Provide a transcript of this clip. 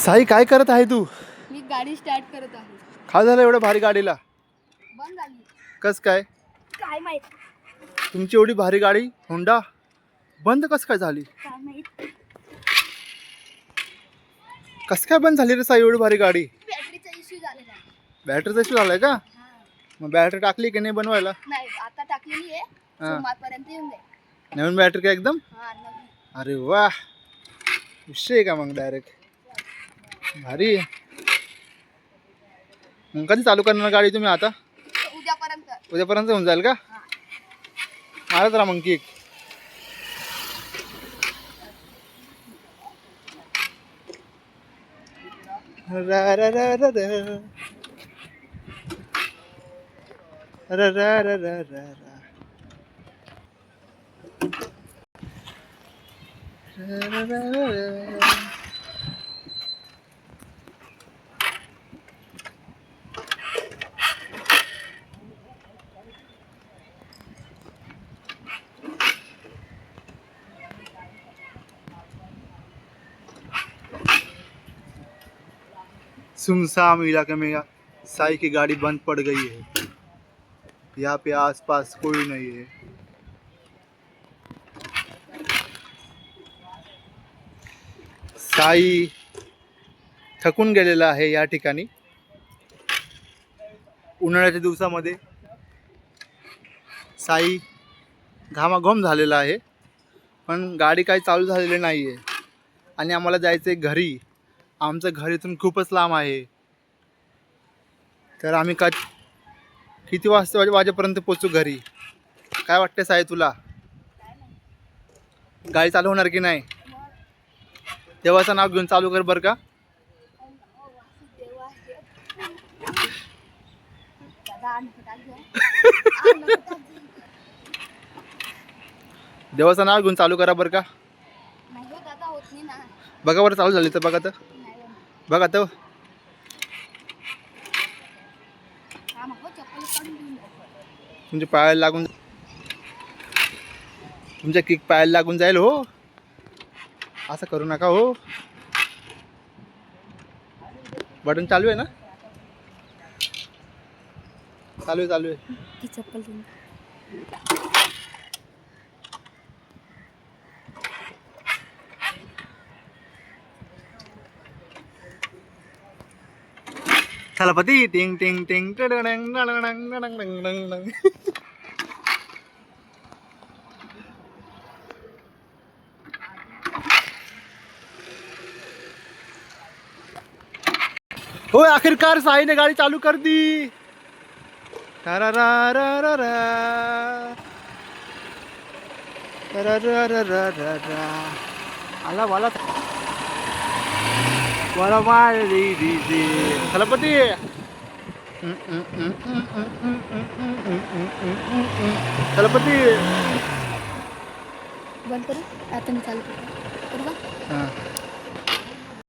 साई काय करत आहे तू? मी गाडी स्टार्ट करत आहे. काय झालं एवढ्या भारी गाडीला? बंद झाली. कस काय? काय माहित? तुमची एवढी भारी गाडी होंडा बंद कस काय झाली? काय माहित? कस काय बंद झाली रे साई एवढी भारी गाडी? बॅटरीचा इश्यू झालेला आहे. बॅटरीचा इश्यू झालाय का? मग बॅटरी टाकली की नाही बनवायला? नाही आता टाकलेली आहे. सोमवारपर्यंत येऊन जाईल. नवीन बॅटरी का एकदम? नवीन. अरे वा, विषय का मग डायरेक्ट भारी आहे. मग कधी चालू करणार गाडी तुम्ही आता? उद्यापर्यंत. उद्यापर्यंत होऊन जाईल का? मारा जरा मग केक. रा रा रा रा रा. रा रा रा रा रा रा. रा रा रा रा. सुनसान इलाके में साई की गाड़ी बंद पड़ गई है. यहाँ पे आसपास कोई नहीं है. साई थकून गेलेला आहे या ठिकाणी. उन्हाळ्याच्या दिवसामध्ये साई घामाघूम झालेला आहे, पण गाडी काही चालू झालेली नाही आहे. आणि आम्हाला जायचं आहे घरी. आमचं घर इथून खूपच लांब आहे. तर आम्ही किती वाजेपर्यंत पोचू घरी? काय वाटतं साई तुला? गाडी चालू होणार की नाही? देवाचं नाव घेऊन चालू कर बरं का. देवाचं नाव घेऊन चालू करा बरं का. बघा बरं चालू झाली तर बघा तर. बघा तर तुमच्या पायाला लागून, तुमच्या किक पायाला लागून जाईल हो. असं करू नका हो. बटन चालू आहे ना? चालू आहे चालू आहे. चप्पल थलपती टिंग टिंग टिंग. हो आखिरकार साई ने गाड़ी चालू कर दी. रा रा रा रा रा. रा रा रा रा रा रा. आला वाला वाला मारी दी थलपती. थलपती बंद करू आता. मी चालू करू. हां.